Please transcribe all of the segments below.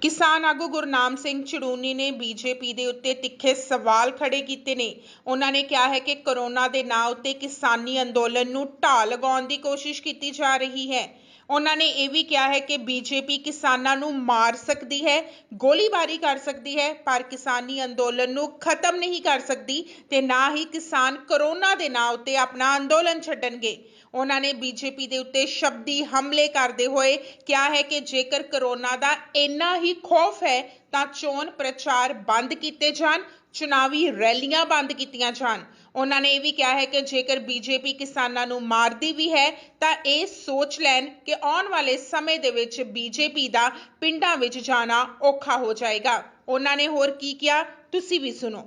ਕਿਸਾਨ ਆਗੂ ਗੁਰਨਾਮ ਸਿੰਘ ਚੜੂਨੀ ਨੇ ਬੀਜੇਪੀ ਦੇ ਉੱਤੇ ਤਿੱਖੇ ਸਵਾਲ ਖੜੇ ਕੀਤੇ ਨੇ। ਉਹਨਾਂ ਨੇ ਕਿਹਾ ਹੈ ਕਿ ਕਰੋਨਾ ਦੇ ਨਾਂ ਉੱਤੇ ਕਿਸਾਨੀ ਅੰਦੋਲਨ ਨੂੰ ਢਾਹ ਲਗਾਉਣ ਦੀ ਕੋਸ਼ਿਸ਼ ਕੀਤੀ ਜਾ ਰਹੀ ਹੈ। ਉਹਨਾਂ ਨੇ ਇਹ ਵੀ ਕਿਹਾ ਹੈ ਕਿ ਬੀਜੇਪੀ ਕਿਸਾਨਾਂ ਨੂੰ ਮਾਰ ਸਕਦੀ ਹੈ, ਗੋਲੀਬਾਰੀ ਕਰ ਸਕਦੀ ਹੈ, ਪਰ ਕਿਸਾਨੀ ਅੰਦੋਲਨ ਨੂੰ ਖਤਮ ਨਹੀਂ ਕਰ ਸਕਦੀ ਤੇ ਨਾ ਹੀ ਕਿਸਾਨ ਕਰੋਨਾ ਦੇ ਨਾਂ ਉੱਤੇ ਆਪਣਾ ਅੰਦੋਲਨ ਛੱਡਣਗੇ। ਉਹਨਾਂ ਨੇ ਬੀਜੇਪੀ ਦੇ ਉੱਤੇ ਸ਼ਬਦੀ ਹਮਲੇ ਕਰਦੇ ਹੋਏ ਕਿਹਾ ਹੈ ਕਿ ਜੇਕਰ ਕਰੋਨਾ ਦਾ ਇੰਨਾ ਹੀ ਖੌਫ ਹੈ ਤਾਂ ਚੋਣ ਪ੍ਰਚਾਰ ਬੰਦ ਕੀਤੇ ਜਾਣ, ਚੁਣਾਵੀ ਰੈਲੀਆਂ ਬੰਦ ਕੀਤੀਆਂ ਜਾਣ। ਉਹਨਾਂ ਨੇ ਇਹ ਵੀ ਕਿਹਾ ਹੈ ਕਿ ਜੇਕਰ ਬੀਜੇਪੀ ਕਿਸਾਨਾਂ ਨੂੰ ਮਾਰਦੀ ਵੀ ਹੈ ਤਾਂ ਇਹ ਸੋਚ ਲੈਣ ਕਿ ਆਉਣ ਵਾਲੇ ਸਮੇਂ ਦੇ ਵਿੱਚ ਬੀਜੇਪੀ ਦਾ ਪਿੰਡਾਂ ਵਿੱਚ ਜਾਣਾ ਔਖਾ ਹੋ ਜਾਏਗਾ। ਉਹਨਾਂ ਨੇ ਹੋਰ ਕੀ ਕਿਹਾ, ਤੁਸੀਂ ਵੀ ਸੁਣੋ।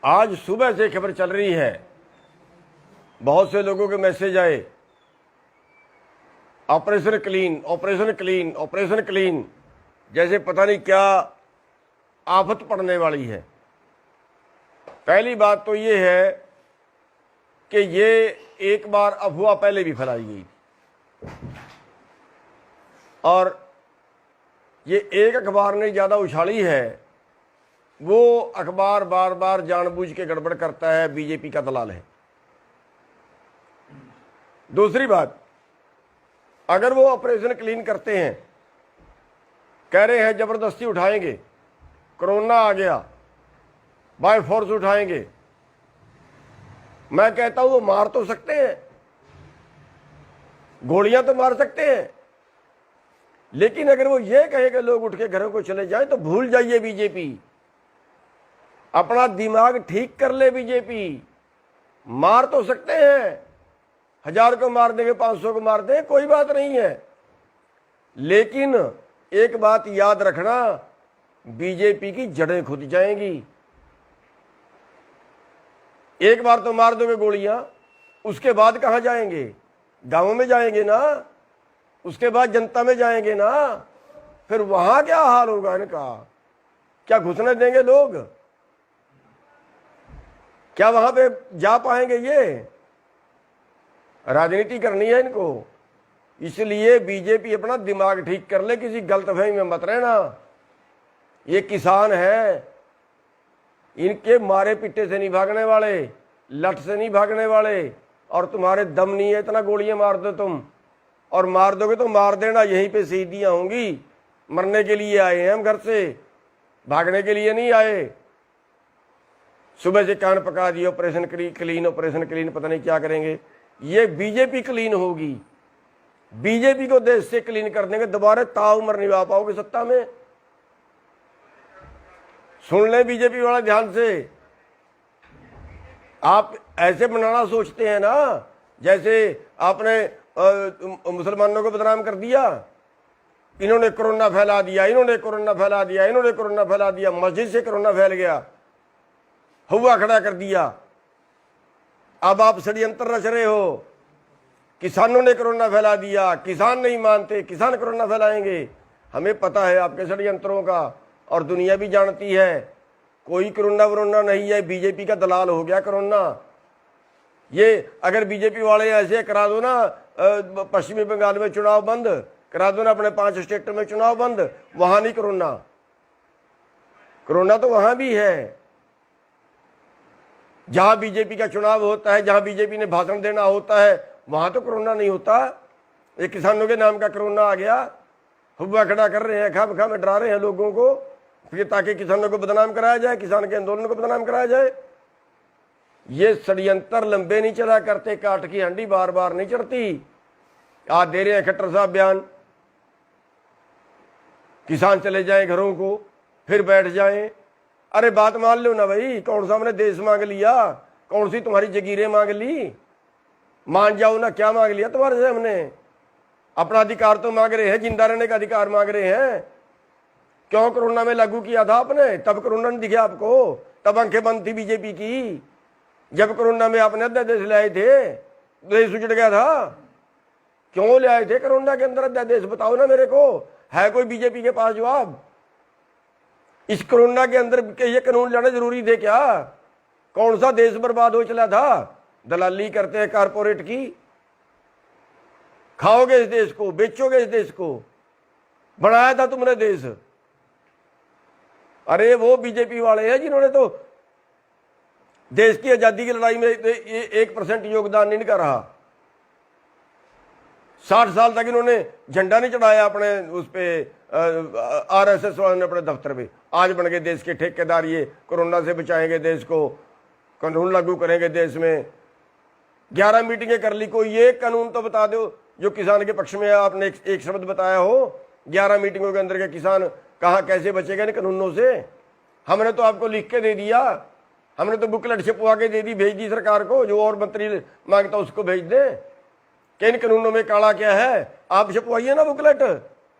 आज सुबह से खबर चल रही है, बहुत से लोगों के मैसेज आए, operation clean, operation clean, operation clean, जैसे पता नहीं क्या आफत पड़ने वाली है। पहली बात तो ये है कि ये एक बार अफवाह पहले भी फैलाई गई थी और ये एक अखबार ने ज़्यादा उछाली है। वो अखबार बार बार जानबूझ के गड़बड़ करता है, बीजेपी का दलाल है। दूसरी बात, अगर वो ऑपरेशन क्लीन करते हैं, कह रहे हैं जबरदस्ती उठाएंगे, कोरोना आ गया बाय फोर्स उठाएंगे, मैं कहता हूं वो मार तो सकते हैं, गोलियां तो मार सकते हैं, लेकिन अगर वो ये कहे कि लोग उठ के घरों को चले जाएं तो भूल जाइए बीजेपी। अपना दिमाग ठीक कर ले बीजेपी। मार तो सकते हैं, 1000 को मार देंगे, 500 को मार देंगे, कोई बात नहीं है, लेकिन एक बात याद रखना, बीजेपी की जड़ें खुद जाएंगी। एक बार तो मार दोगे गोलियां, उसके बाद कहां जाएंगे? गांवों में जाएंगे ना, उसके बाद जनता में जाएंगे ना, फिर वहां क्या हाल होगा इनका? क्या घुसने देंगे लोग? क्या वहां पे जा पाएंगे? ये राजनीति करनी है इनको, इसलिए बीजेपी अपना दिमाग ठीक कर ले, किसी गलतफहमी में मत रहना। ये किसान है, इनके मारे पिट्टे से नहीं भागने वाले, लठ से नहीं भागने वाले, और तुम्हारे दम नहीं है इतना गोलियां मार दो तुम, और मार दोगे तो मार देना, यहीं पे शहीदियां होंगी। मरने के लिए आए हैं हम घर से, भागने के लिए नहीं आए। सुबह से कान पका दिए, ऑपरेशन क्लीन, ऑपरेशन क्लीन, पता नहीं क्या करेंगे। ये बीजेपी क्लीन होगी, बीजेपी को देश से क्लीन कर देंगे, दोबारा ताउम्र निभा पाओगे सत्ता में। सुन ले बीजेपी वाला ध्यान से, आप ऐसे बनाना सोचते हैं ना जैसे आपने मुसलमानों को बदनाम कर दिया, इन्होंने कोरोना फैला दिया, इन्होंने कोरोना फैला दिया, इन्होंने कोरोना फैला दिया, मस्जिद से कोरोना फैल गया, हुआ खड़ा कर दिया। अब आप षड्यंत्र रच रहे हो, किसानों ने कोरोना फैला दिया, किसान नहीं मानते, किसान कोरोना फैलाएंगे। हमें पता है आपके षड्यंत्रों का, और दुनिया भी जानती है, कोई कोरोना वरोना नहीं है, बीजेपी का दलाल हो गया कोरोना। ये अगर बीजेपी वाले ऐसे करा दो ना, पश्चिमी बंगाल में चुनाव बंद करा दो ना, अपने 5 स्टेट में चुनाव बंद, वहां नहीं कोरोना। कोरोना तो वहां भी है, जहां बीजेपी का चुनाव होता है, जहां बीजेपी ने भाषण देना होता है, वहां तो कोरोना नहीं होता। ये किसानों के नाम का कोरोना आ गया, हुआ खड़ा कर रहे हैं, खा में डरा रहे हैं लोगों को, फिर ताकि किसानों को बदनाम कराया जाए, किसान के आंदोलन को बदनाम कराया जाए। ये षड्यंत्र लंबे नहीं चला करते, काट की हंडी बार बार नहीं चढ़ती। आज दे रहे हैं खट्टर साहब बयान, किसान चले जाएं घरों को, फिर बैठ जाएं। अरे बात मान लो ना भाई, कौन सा हमने देश मांग लिया, कौन सी तुम्हारी जगीरें मांग ली? मान जाओ ना, क्या मांग लिया तुम्हारे से हमने? अपना अधिकार तो मांग रहे हैं, जिंदा रहने का अधिकार मांग रहे हैं। क्यों कोरोना में लागू किया था आपने? तब कोरोना नहीं दिखे आपको, तब आंखें बंद थी बीजेपी की। जब कोरोना में आपने अध्यादेश लाए थे, देश उजड़ गया था। क्यों ले आए थे कोरोना के अंदर अध्यादेश? बताओ ना मेरे को, है कोई बीजेपी के पास जवाब? इस कोरोना के अंदर ये कानून लाना जरूरी थे क्या? कौन सा देश बर्बाद हो चला था? दलाली करते हैं कारपोरेट की। खाओगे इस देश को, बेचोगे इस देश को। बनाया था तुमने देश। अरे वो बीजेपी वाले हैं जिन्होंने तो देश की आजादी की लड़ाई में 1% योगदान नहीं का रहा। 60 साल तक इन्होंने झंडा नहीं चढ़ाया अपने उस पे आरएसएस वालों ने अपने दफ्तर पे। आज बन गए देश के ठेकेदार, ये कोरोना से बचाएंगे देश को, कानून लागू करेंगे देश में। 11 मीटिंगें कर ली, कोई एक कानून तो बता दो जो किसान के पक्ष में है। आपने एक शब्द बताया हो 11 मीटिंगों के अंदर के किसान कहाँ कैसे बचेगा इन कानूनों से। हमने तो आपको लिख के दे दिया, हमने तो बुकलेट छपवा के दे दी, भेज दी सरकार को, जो और मंत्री मांगता उसको भेज दे कि इन कानूनों में काला क्या है। आप छपवाइए ना बुकलेट,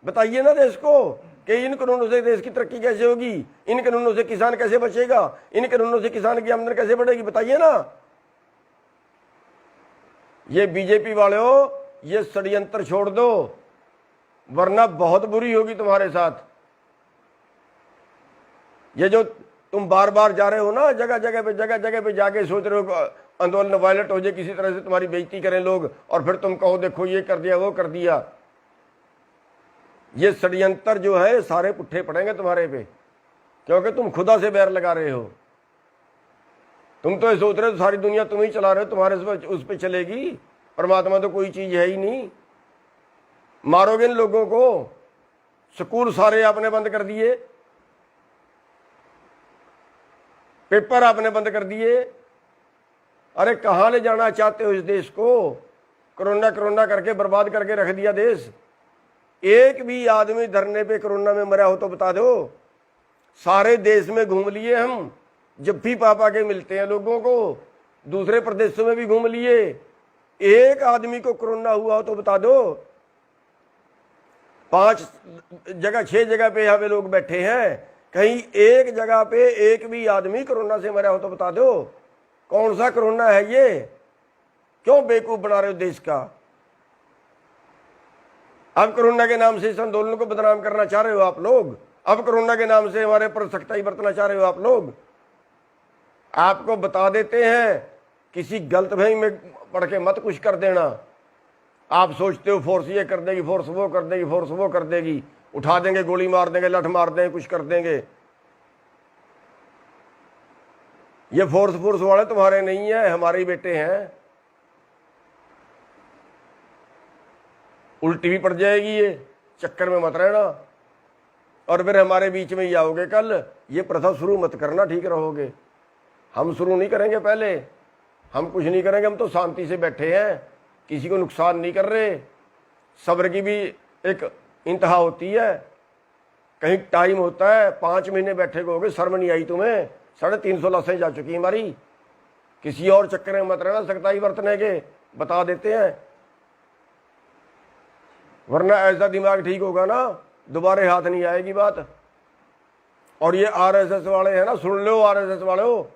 बताइए ना देश को कि इन कानूनों से देश की तरक्की कैसे होगी, इन कानूनों से किसान कैसे बचेगा, इन कानूनों से किसान की आमदनी कैसे बढ़ेगी, बताइए ना। ये बीजेपी वाले हो, ये षड्यंत्र छोड़ दो, वरना बहुत बुरी होगी तुम्हारे साथ। ये जो तुम बार बार जा रहे हो ना जगह जगह पे जाके सोच रहे हो आंदोलन वायलेंट हो जाए, किसी तरह से तुम्हारी बेइज्जती करें लोग और फिर तुम कहो देखो ये कर दिया वो कर दिया। ये षड्यंत्र जो है सारे पुट्ठे पड़ेंगे तुम्हारे पे, क्योंकि तुम खुदा से बैर लगा रहे हो। तुम तो ये सोच रहे हो सारी दुनिया तुम ही चला रहे हो, तुम्हारे उस पर चलेगी। परमात्मा तो कोई चीज है ही नहीं। मारोगे इन लोगों को। स्कूल सारे आपने बंद कर दिए, पेपर आपने बंद कर दिए। अरे कहां ले जाना चाहते हो इस देश को? कोरोना कोरोना करके बर्बाद करके रख दिया देश। एक भी आदमी धरने पे कोरोना में मरा हो तो बता दो। सारे देश में घूम लिए हम, जब भी पापा के मिलते हैं लोगों को, दूसरे प्रदेशों में भी घूम लिए, एक आदमी को कोरोना हुआ हो तो बता दो। 5 जगह 6 जगह पे यहाँ पे लोग बैठे हैं, कहीं एक जगह पे एक भी आदमी कोरोना से मरा हो तो बता दो। कौन सा कोरोना है ये? क्यों बेवकूफ बना रहे हो देश का? अब कोरोना के नाम से इस आंदोलन को बदनाम करना चाह रहे हो आप लोग। अब कोरोना के नाम से हमारे पर सख्ताई बरतना चाह रहे हो आप लोग। आपको बता देते हैं, किसी गलतफहमी में पढ़ के मत कुछ कर देना। आप सोचते हो फोर्स ये कर देगी, फोर्स वो कर देगी, फोर्स वो कर देगी, उठा देंगे, गोली मार देंगे, लठ मार देंगे, कुछ कर देंगे। ये फोर्स वाले तुम्हारे नहीं है, हमारे ही बेटे हैं। उल्टी भी पड़ जाएगी, ये चक्कर में मत रहना और फिर हमारे बीच में ही आओगे कल। ये प्रथा शुरू मत करना, ठीक रहोगे। हम शुरू नहीं करेंगे, पहले हम कुछ नहीं करेंगे। हम तो शांति से बैठे हैं, किसी को नुकसान नहीं कर रहे। सब्र की भी एक इंतहा होती है, कहीं टाइम होता है। 5 महीने बैठे हो गए, शर्म नहीं आई तुम्हें? 350 लाशें जा चुकी हमारी। किसी और चक्कर में मत रहना, सख्ताई बरतने के बता देते हैं, वरना ऐसा दिमाग ठीक होगा ना, दोबारा हाथ नहीं आएगी बात। और ये आरएसएस वाले हैं ना, सुन लो आरएसएस वाले हो,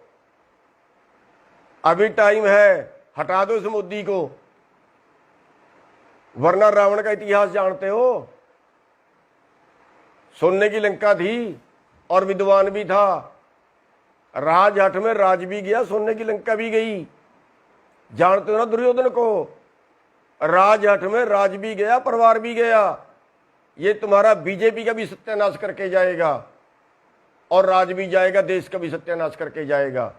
अभी टाइम है, हटा दो इस मोदी को, वरना रावण का इतिहास जानते हो। सोने की लंका थी और विद्वान भी था, राजहट में राज भी गया, सोने की लंका भी गई। जानते हो ना दुर्योधन को, राजहट में राज भी गया, परिवार भी गया। ये तुम्हारा बीजेपी का भी सत्यानाश करके जाएगा और राज भी जाएगा, देश का भी सत्यानाश करके जाएगा।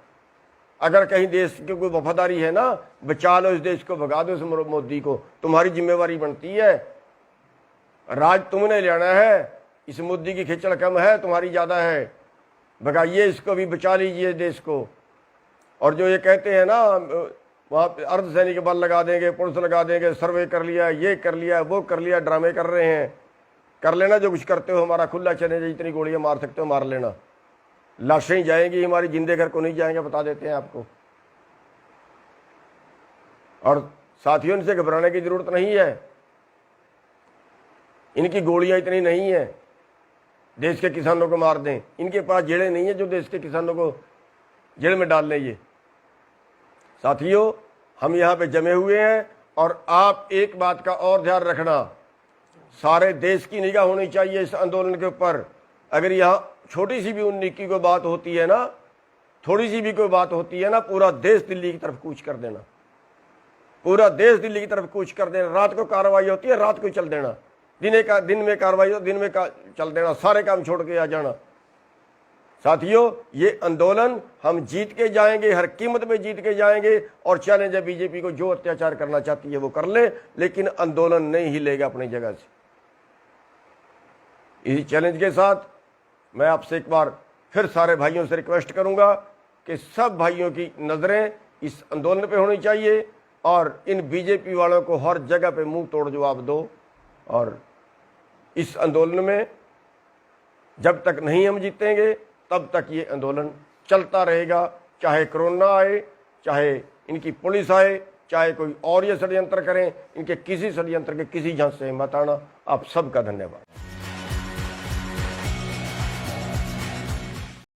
अगर कहीं देश की कोई वफादारी है ना, बचा लो इस देश को, भगा दो इस मोदी को, तुम्हारी जिम्मेवारी बनती है। राज तुमने लेना है, इस मोदी की खिचड़ कम है, तुम्हारी ज्यादा है। भगाइए इसको भी, बचा लीजिए देश को। और जो ये कहते हैं ना वहाँ पे अर्धसैनिक बल लगा देंगे, पुलिस लगा देंगे, सर्वे कर लिया, ये कर लिया, वो कर लिया, ड्रामे कर रहे हैं। कर लेना जो कुछ करते हो, हमारा खुला चले, जितनी गोलियां मार सकते हो मार लेना। लाशें ही जाएंगी हमारी, जिंदे घर को नहीं जाएंगे, बता देते हैं आपको। और साथियों, इनसे घबराने की जरूरत नहीं है, इनकी गोलियां इतनी नहीं है देश के किसानों को मार दें। इनके पास जेड़े नहीं है जो देश के किसानों को जेल में डाल लें। ये साथियों, हम यहाँ पे जमे हुए हैं और आप एक बात का और ध्यान रखना, सारे देश की निगाह होनी चाहिए इस आंदोलन के ऊपर। अगर यहाँ छोटी सी भी 19 की कोई बात होती है ना, थोड़ी सी भी कोई बात होती है ना, पूरा देश दिल्ली की तरफ कूच कर देना, पूरा देश दिल्ली की तरफ कूच कर देना। रात को कार्रवाई होती है, रात को चल देना, दिन में कार्रवाई हो, दिन में चल देना, सारे काम छोड़ के आ जाना। साथियों, ये आंदोलन हम जीत के जाएंगे, हर कीमत में जीत के जाएंगे। और चैलेंज है बीजेपी को, जो अत्याचार करना चाहती है वो कर ले, लेकिन आंदोलन नहीं हिलेगा अपनी जगह से। इसी चैलेंज के साथ मैं आपसे एक बार फिर सारे भाइयों से रिक्वेस्ट करूंगा कि सब भाइयों की नजरें इस आंदोलन पे होनी चाहिए और इन बीजेपी वालों को हर जगह पे मुंह तोड़ जवाब दो। और इस आंदोलन में जब तक नहीं हम जीतेंगे तब तक ये आंदोलन चलता रहेगा, चाहे कोरोना आए, चाहे इनकी पुलिस आए, चाहे कोई और ये षड्यंत्र करें। इनके किसी षड्यंत्र के किसी झांसे से मत आना। आप सबका धन्यवाद।